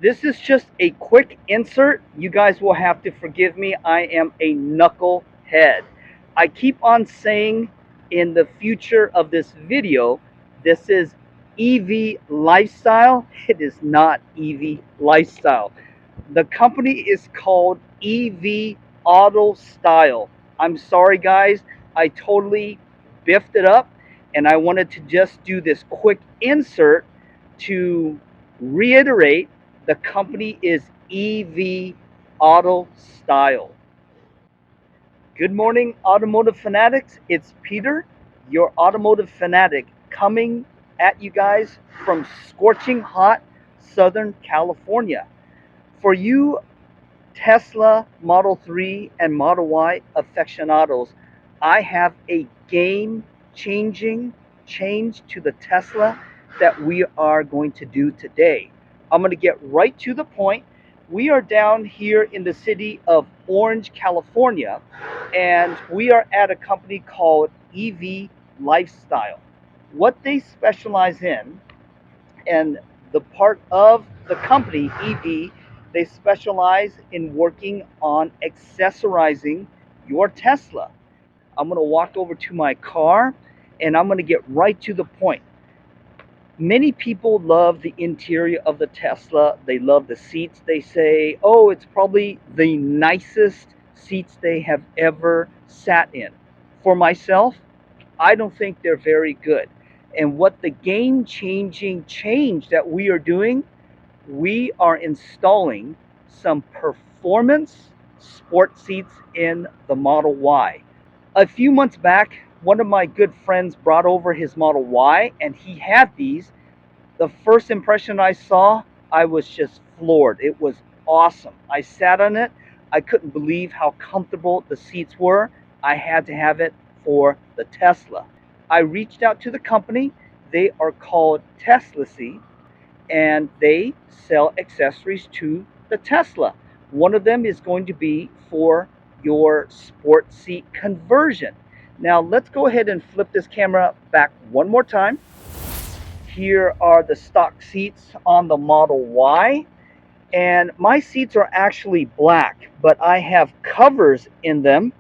This is just a quick insert. You guys will have to forgive me. I am a knucklehead. I keep on saying in the future of this video, this is EV Lifestyle. It is not EV Lifestyle. The company is called EVAutostyle. I'm sorry, guys. I totally biffed it up, and I wanted to just do this quick insert to reiterate the company is EVAutostyle. Good morning, automotive fanatics. It's Peter, your automotive fanatic, coming at you guys from scorching hot Southern California. For you Tesla Model 3 and Model Y aficionados, I have a game-changing change to the Tesla that we are going to do today. I'm going to get right to the point. We are down here in the city of Orange, California, and we are at a company called EV Lifestyle. What they specialize in, and the part of the company, EV, they specialize in working on accessorizing your Tesla. I'm going to walk over to my car and I'm going to get right to the point. Many people love the interior of the Tesla. They love the seats. They say, oh, it's probably the nicest seats they have ever sat in. For myself, I don't think they're very good. And what the game-changing change that we are doing, we are installing some performance sport seats in the Model Y. A few months back, one of my good friends brought over his Model Y, and he had these. The first impression I saw, I was just floored. It was awesome. I sat on it. I couldn't believe how comfortable the seats were. I had to have it for the Tesla. I reached out to the company. They are called Teslasy, and they sell accessories to the Tesla. One of them is going to be for your sport seat conversion. Now let's go ahead and flip this camera back one more time. Here are the stock seats on the Model Y, and my seats are actually black, but I have covers in them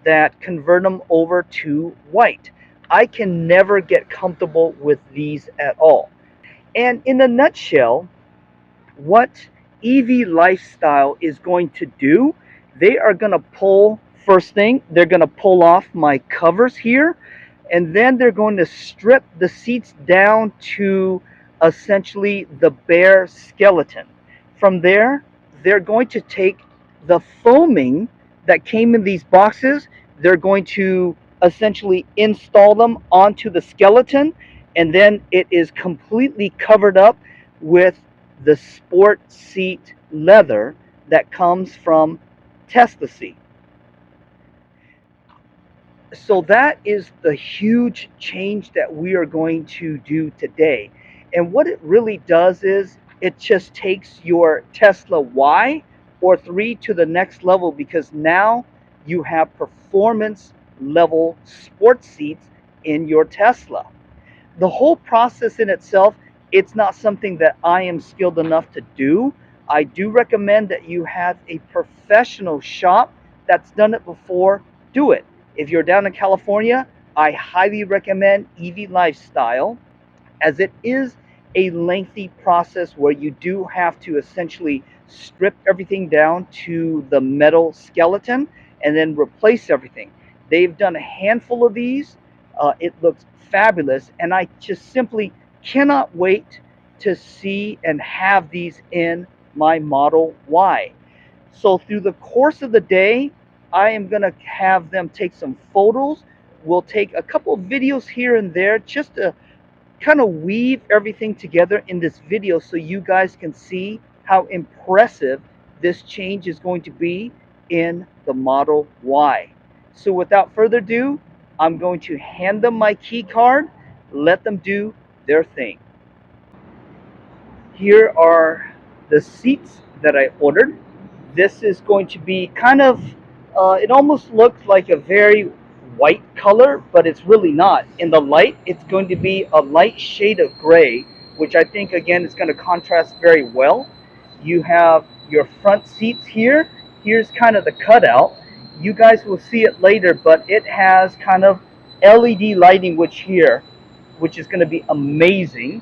that convert them over to white. I can never get comfortable with these at all. And in a nutshell, what EV Lifestyle is going to do, they are going to pull, first thing, they're going to pull off my covers here, and then they're going to strip the seats down to essentially the bare skeleton. From there, they're going to take the foaming that came in these boxes, they're going to essentially install them onto the skeleton, and then it is completely covered up with the sport seat leather that comes from Teslasy. So that is the huge change that we are going to do today. And what it really does is it just takes your Tesla Y or 3 to the next level, because now you have performance level sports seats in your Tesla. The whole process in itself, it's not something that I am skilled enough to do. I do recommend that you have a professional shop that's done it before. Do it. If you're down in California, I highly recommend EV Lifestyle, as it is a lengthy process where you do have to essentially strip everything down to the metal skeleton and then replace everything. They've done a handful of these. It looks fabulous, and I just simply cannot wait to see and have these in my Model Y. So through the course of the day, I am going to have them take some photos. We'll take a couple of videos here and there just to kind of weave everything together in this video so you guys can see how impressive this change is going to be in the Model Y. So without further ado, I'm going to hand them my key card, let them do their thing. Here are the seats that I ordered. This is going to be kind of, it almost looks like a very white color, but it's really not. In the light, it's going to be a light shade of gray, which I think, again, is going to contrast very well. You have your front seats here. Here's kind of the cutout. You guys will see it later, but it has kind of LED lighting which is going to be amazing.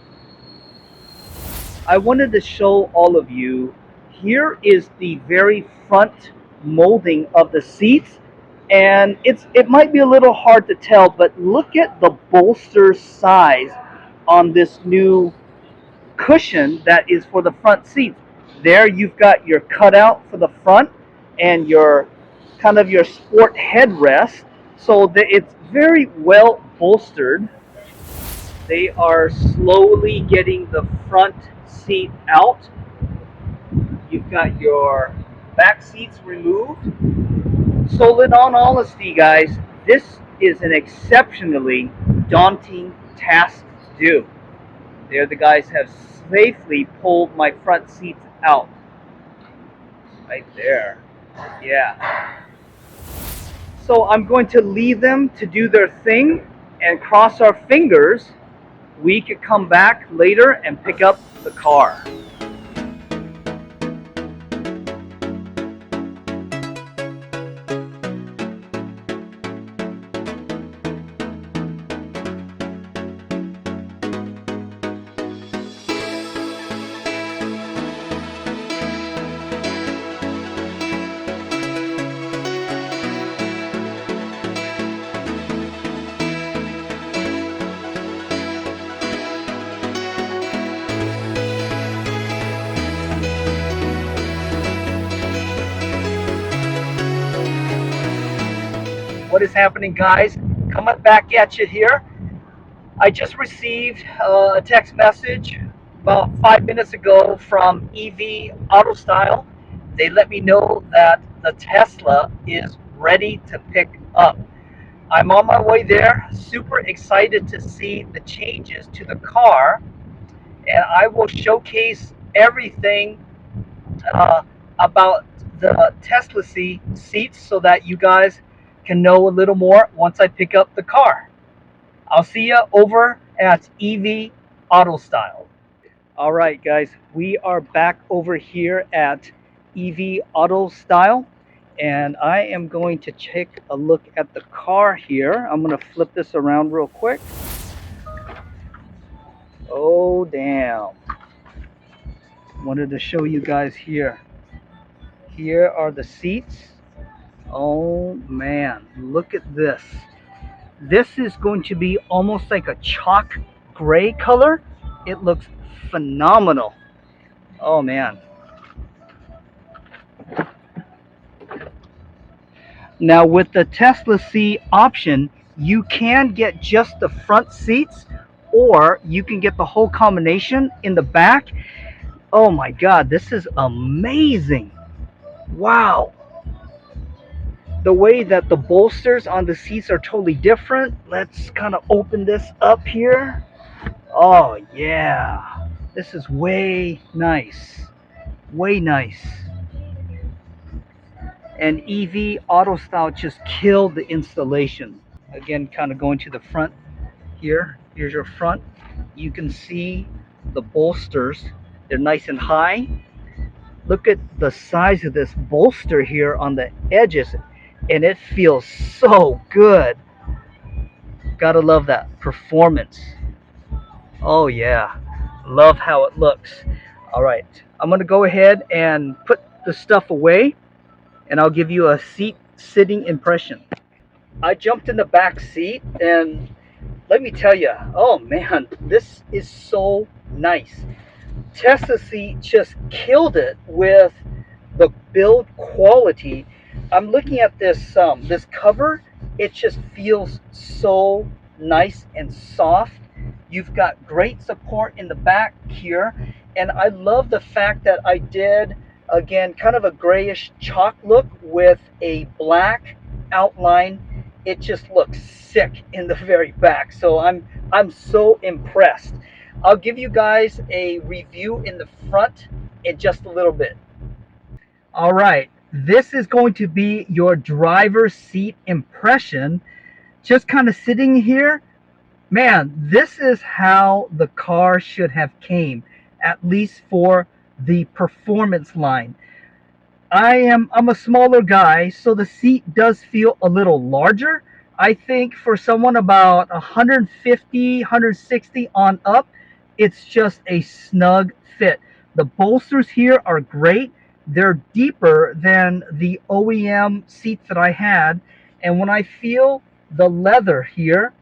I wanted to show all of you, here is the very front molding of the seats, and it might be a little hard to tell, but look at the bolster size on this new cushion that is for the front seats. There you've got your cutout for the front and your kind of your sport headrest, so that it's very well bolstered. They are slowly getting the front seat out. You've got your back seats removed. So in all honesty, guys, this is an exceptionally daunting task to do. There the guys have safely pulled my front seats out. Right there. Yeah. So I'm going to leave them to do their thing and cross our fingers we could come back later and pick up the car. What is happening, guys? Coming back at you here. I just received a text message about 5 minutes ago from EVAutostyle. They let me know that the Tesla is ready to pick up. I'm on my way there, super excited to see the changes to the car, and I will showcase everything about the Teslasy seats so that you guys can know a little more once I pick up the car. I'll see you over at EVAutostyle. All right, guys, we are back over here at EVAutostyle, and I am going to take a look at the car here. I'm going to flip this around real quick. Oh, damn. Wanted to show you guys here. Here are the seats. Oh man, look at this. This is going to be almost like a chalk gray color. It looks phenomenal. Oh man. Now with the Teslasy option, you can get just the front seats, or you can get the whole combination in the back. Oh my God, this is amazing. Wow. The way that the bolsters on the seats are totally different. Let's kind of open this up here. Oh yeah, this is way nice. Way nice. And EVAutostyle just killed the installation. Again, kind of going to the front here. Here's your front. You can see the bolsters. They're nice and high. Look at the size of this bolster here on the edges, and it feels so good. Gotta love that performance. Oh yeah, love how it looks. All right, I'm gonna go ahead and put the stuff away, and I'll give you a seat sitting impression. I jumped in the back seat, and let me tell you, oh man, this is so nice. Teslasy just killed it with the build quality. I'm looking at this this cover. It just feels so nice and soft. You've got great support in the back here, and I love the fact that I did, again, kind of a grayish chalk look with a black outline. It just looks sick in the very back, so I'm so impressed. I'll give you guys a review in the front in just a little bit. All right, this is going to be your driver's seat impression. Just kind of sitting here, man, this is how the car should have came, at least for the performance line. I'm a smaller guy, so the seat does feel a little larger. I think for someone about 150, 160 on up, it's just a snug fit. The bolsters here are great. They're deeper than the OEM seats that I had, and when I feel the leather here,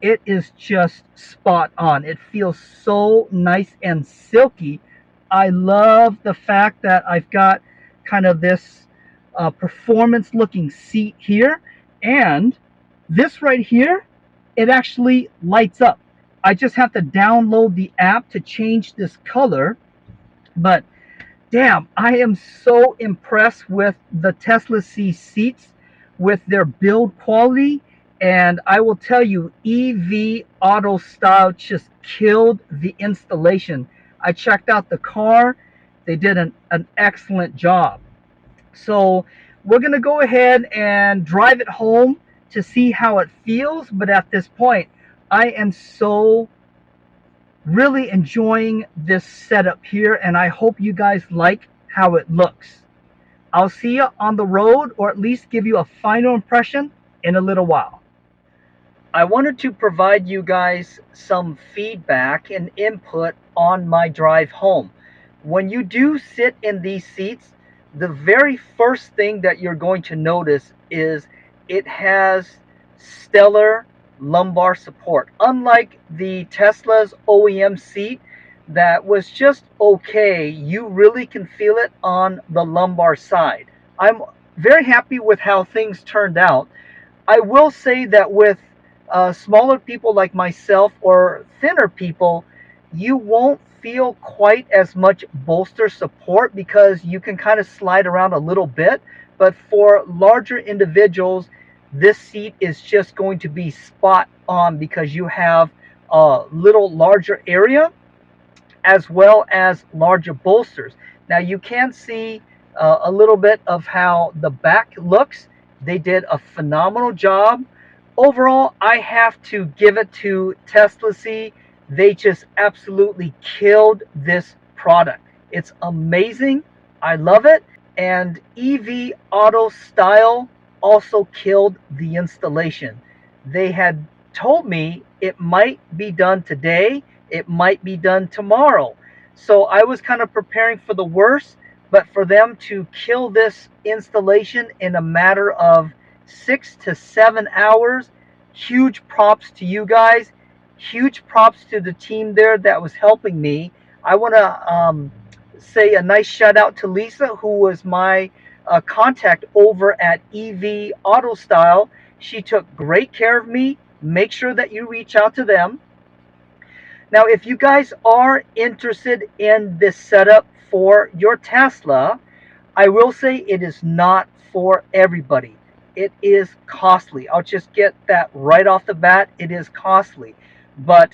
it is just spot on. It feels so nice and silky. I love the fact that I've got kind of this performance looking seat here, and this right here, it actually lights up. I just have to download the app to change this color, but damn, I am so impressed with the Teslasy seats, with their build quality. And I will tell you, EVAutostyle just killed the installation. I checked out the car. They did an excellent job. So we're going to go ahead and drive it home to see how it feels. But at this point, I am so really enjoying this setup here, and I hope you guys like how it looks. I'll see you on the road, or at least give you a final impression in a little while. I wanted to provide you guys some feedback and input on my drive home. When you do sit in these seats, the very first thing that you're going to notice is it has stellar lumbar support. Unlike the Tesla's OEM seat that was just okay, you really can feel it on the lumbar side. I'm very happy with how things turned out. I will say that with smaller people like myself or thinner people, you won't feel quite as much bolster support because you can kind of slide around a little bit. But for larger individuals, this seat is just going to be spot on because you have a little larger area as well as larger bolsters. Now you can see a little bit of how the back looks. They did a phenomenal job. Overall, I have to give it to Teslasy. They just absolutely killed this product. It's amazing. I love it. And EVAutostyle also killed the installation. They had told me it might be done today, it might be done tomorrow. So I was kind of preparing for the worst, but for them to kill this installation in a matter of 6 to 7 hours, huge props to you guys. Huge props to the team there that was helping me. I want to say a nice shout out to Lisa, who was my contact over at EVAutostyle. She took great care of me. Make sure that you reach out to them. Now, if you guys are interested in this setup for your Tesla, I will say it is not for everybody. It is costly. I'll just get that right off the bat. It is costly. But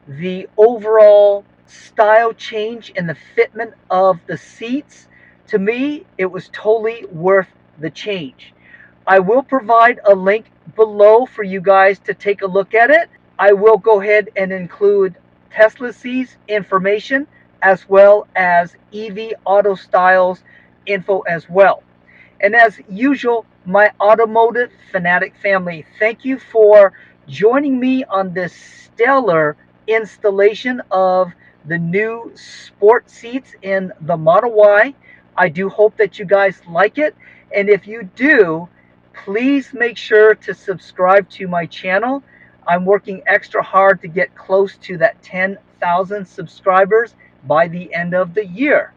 the overall style change in the fitment of the seats, to me, it was totally worth the change. I will provide a link below for you guys to take a look at it. I will go ahead and include Teslasy's information as well as EVAutostyle's info as well. And as usual, my automotive fanatic family, thank you for joining me on this stellar installation of the new sport seats in the Model Y. I do hope that you guys like it, and if you do, please make sure to subscribe to my channel. I'm working extra hard to get close to that 10,000 subscribers by the end of the year.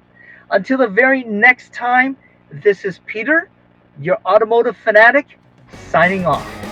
Until the very next time, this is Peter, your automotive fanatic, signing off.